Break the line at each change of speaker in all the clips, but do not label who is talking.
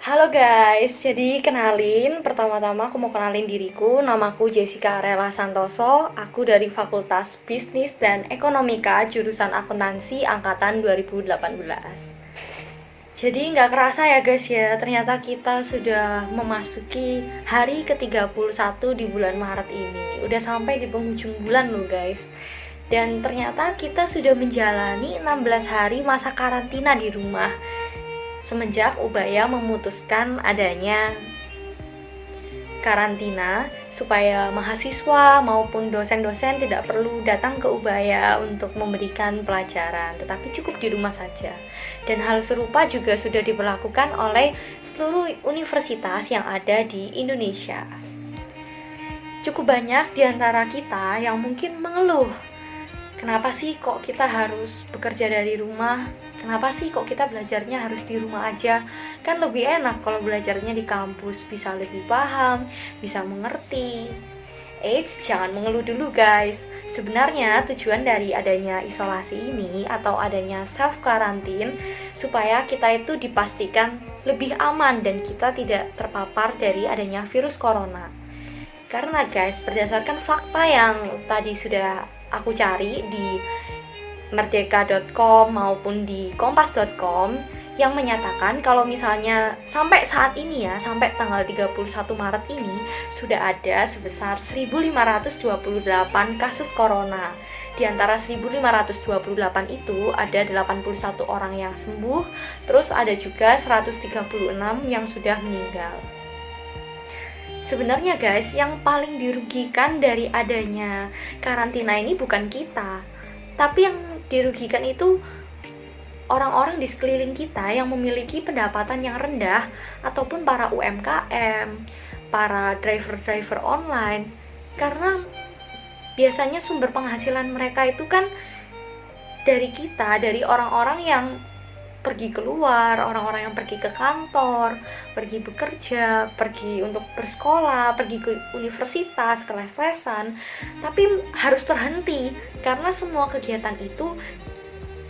Halo guys, jadi kenalin, pertama-tama aku mau kenalin diriku. Namaku Jessica Rela Santoso, aku dari Fakultas Bisnis dan Ekonomika, jurusan Akuntansi angkatan 2018. Jadi nggak kerasa ya guys ya, ternyata kita sudah memasuki hari ke-31 di bulan Maret ini. Udah sampai di penghujung bulan loh guys. Dan ternyata kita sudah menjalani 16 hari masa karantina di rumah semenjak Ubaya memutuskan adanya karantina supaya mahasiswa maupun dosen-dosen tidak perlu datang ke Ubaya untuk memberikan pelajaran, tetapi cukup di rumah saja. Dan hal serupa juga sudah diberlakukan oleh seluruh universitas yang ada di Indonesia. Cukup banyak di antara kita yang mungkin mengeluh, kenapa sih kok kita harus bekerja dari rumah? Kenapa sih kok kita belajarnya harus di rumah aja? Kan lebih enak kalau belajarnya di kampus, bisa lebih paham, bisa mengerti. Eits, jangan mengeluh dulu guys. Sebenarnya tujuan dari adanya isolasi ini atau adanya self quarantine supaya kita itu dipastikan lebih aman dan kita tidak terpapar dari adanya virus corona. Karena guys, berdasarkan fakta yang tadi sudah aku cari di merdeka.com maupun di kompas.com yang menyatakan kalau misalnya sampai saat ini ya, sampai tanggal 31 Maret ini sudah ada sebesar 1.528 kasus corona. Di antara 1.528 itu ada 81 orang yang sembuh, terus ada juga 136 yang sudah meninggal. Sebenarnya guys, yang paling dirugikan dari adanya karantina ini bukan kita, tapi yang dirugikan itu orang-orang di sekeliling kita yang memiliki pendapatan yang rendah ataupun para UMKM, para driver-driver online. Karena biasanya sumber penghasilan mereka itu kan dari kita, dari orang-orang yang pergi keluar, orang-orang yang pergi ke kantor, pergi bekerja, pergi untuk bersekolah, pergi ke universitas, ke les-lesan, tapi harus terhenti karena semua kegiatan itu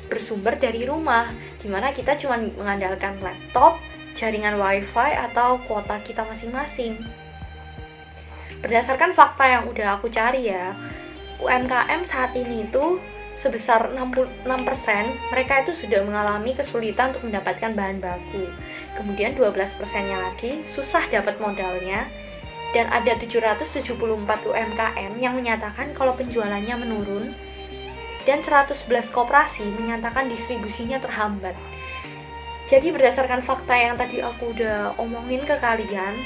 bersumber dari rumah, dimana kita cuma mengandalkan laptop, jaringan wifi, atau kuota kita masing-masing. Berdasarkan fakta yang udah aku cari ya, UMKM saat ini itu sebesar 66% mereka itu sudah mengalami kesulitan untuk mendapatkan bahan baku. Kemudian 12%-nya lagi susah dapat modalnya. Dan ada 774 UMKM yang menyatakan kalau penjualannya menurun. Dan 111 koperasi menyatakan distribusinya terhambat. Jadi berdasarkan fakta yang tadi aku udah omongin ke kalian,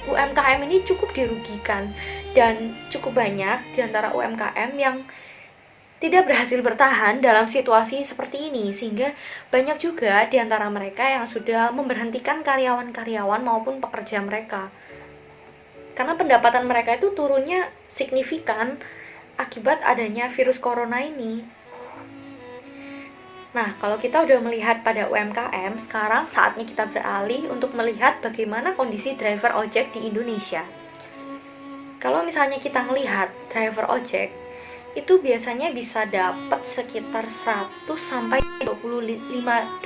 UMKM ini cukup dirugikan. Dan cukup banyak di antara UMKM yang tidak berhasil bertahan dalam situasi seperti ini, sehingga banyak juga di antara mereka yang sudah memberhentikan karyawan-karyawan maupun pekerja mereka. Karena pendapatan mereka itu turunnya signifikan akibat adanya virus corona ini. Nah, kalau kita udah melihat pada UMKM, sekarang saatnya kita beralih untuk melihat bagaimana kondisi driver ojek di Indonesia. Kalau misalnya kita melihat driver ojek, itu biasanya bisa dapat sekitar 100 sampai 250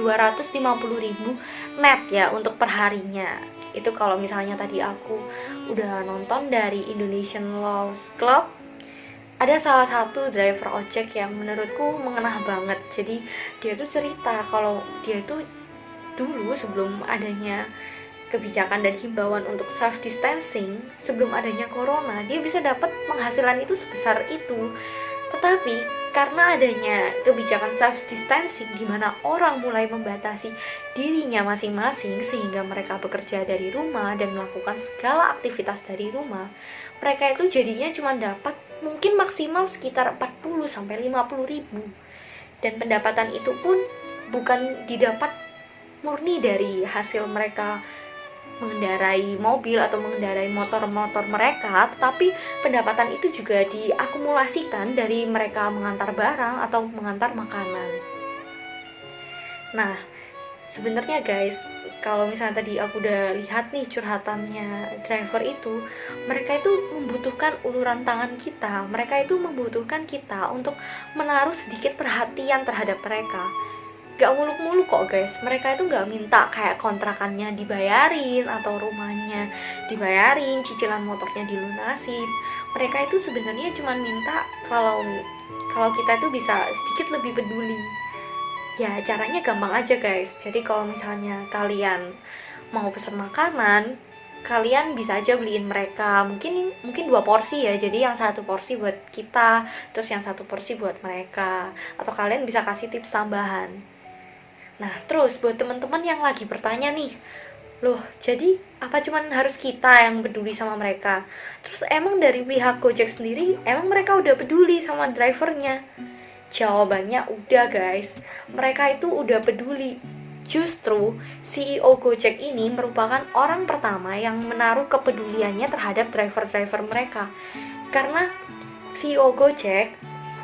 ribu net ya untuk perharinya. Itu kalau misalnya tadi aku udah nonton dari Indonesian Laws Club, ada salah satu driver ojek yang menurutku mengenah banget. Jadi dia tuh cerita kalau dia tuh dulu sebelum adanya kebijakan dan himbauan untuk self distancing, sebelum adanya corona, dia bisa dapat penghasilan itu sebesar itu. Tetapi karena adanya kebijakan self distancing di mana orang mulai membatasi dirinya masing-masing sehingga mereka bekerja dari rumah dan melakukan segala aktivitas dari rumah, mereka itu jadinya cuma dapat mungkin maksimal sekitar 40 sampai 50 ribu. Dan pendapatan itu pun bukan didapat murni dari hasil mereka mengendarai mobil atau mengendarai motor-motor mereka, tetapi pendapatan itu juga diakumulasikan dari mereka mengantar barang atau mengantar makanan. Nah, sebenarnya guys, kalau misalnya tadi aku udah lihat nih curhatannya driver itu, mereka itu membutuhkan uluran tangan kita, mereka itu membutuhkan kita untuk menaruh sedikit perhatian terhadap mereka. gak muluk-muluk kok guys. Mereka itu gak minta kayak kontrakannya dibayarin atau rumahnya dibayarin, cicilan motornya dilunasin. Mereka itu sebenarnya cuma minta kalau kita itu bisa sedikit lebih peduli. Ya caranya gampang aja guys. Jadi kalau misalnya kalian mau pesan makanan, kalian bisa aja beliin mereka mungkin 2 porsi ya, jadi yang 1 porsi buat kita, terus yang 1 porsi buat mereka, atau kalian bisa kasih tips tambahan. Nah terus buat teman-teman yang lagi bertanya nih, loh jadi apa cuman harus kita yang peduli sama mereka? Terus emang dari pihak Gojek sendiri emang mereka udah peduli sama drivernya? Jawabannya udah guys, mereka itu udah peduli. Justru CEO Gojek ini merupakan orang pertama yang menaruh kepeduliannya terhadap driver-driver mereka. Karena CEO Gojek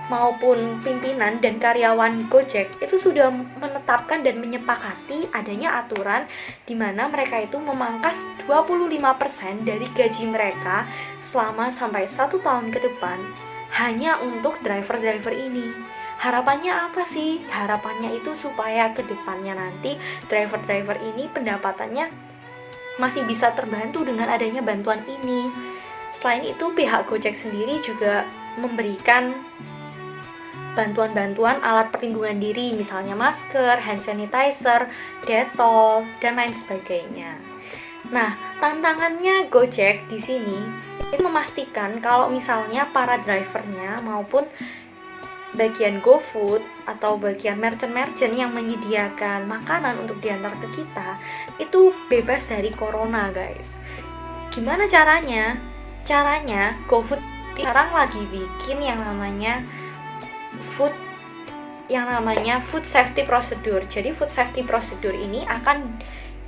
maupun pimpinan dan karyawan Gojek itu sudah menetapkan dan menyepakati adanya aturan di mana mereka itu memangkas 25% dari gaji mereka selama sampai 1 tahun ke depan hanya untuk driver-driver ini. Harapannya apa sih? Harapannya itu supaya ke depannya nanti driver-driver ini pendapatannya masih bisa terbantu dengan adanya bantuan ini. Selain itu, pihak Gojek sendiri juga memberikan bantuan-bantuan alat perlindungan diri, misalnya masker, hand sanitizer, Dettol, dan lain sebagainya. Nah, tantangannya Gojek di sini itu memastikan kalau misalnya para drivernya maupun bagian GoFood atau bagian merchant-merchant yang menyediakan makanan untuk diantar ke kita itu bebas dari corona guys. Gimana caranya? Caranya GoFood sekarang lagi bikin yang namanya food safety procedure. Jadi food safety procedure ini akan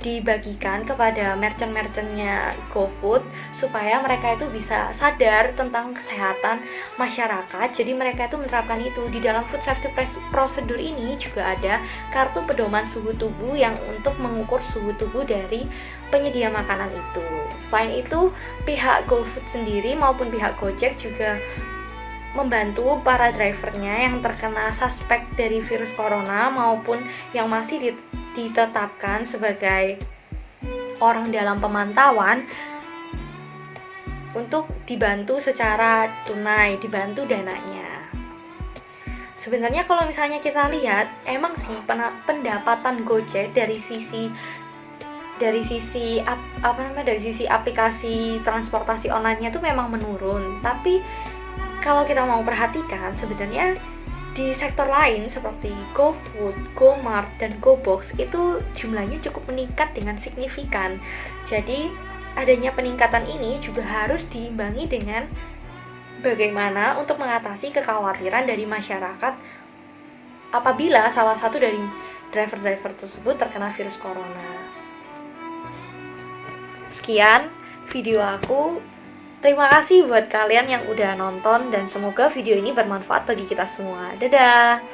dibagikan kepada merchant-merchantnya GoFood supaya mereka itu bisa sadar tentang kesehatan masyarakat. Jadi mereka itu menerapkan itu. Di dalam food safety procedure ini juga ada kartu pedoman suhu tubuh yang untuk mengukur suhu tubuh dari penyedia makanan itu. Selain itu, pihak GoFood sendiri maupun pihak Gojek juga membantu para drivernya yang terkena suspek dari virus corona maupun yang masih ditetapkan sebagai orang dalam pemantauan untuk dibantu secara tunai, dibantu dananya. Sebenarnya kalau misalnya kita lihat, emang sih pendapatan Gojek dari sisi aplikasi transportasi online-nya itu memang menurun. Tapi kalau kita mau perhatikan, sebenarnya di sektor lain seperti GoFood, GoMart, dan GoBox itu jumlahnya cukup meningkat dengan signifikan. Jadi adanya peningkatan ini juga harus diimbangi dengan bagaimana untuk mengatasi kekhawatiran dari masyarakat apabila salah satu dari driver-driver tersebut terkena virus corona. Sekian video aku. Terima kasih buat kalian yang udah nonton dan semoga video ini bermanfaat bagi kita semua. Dadah!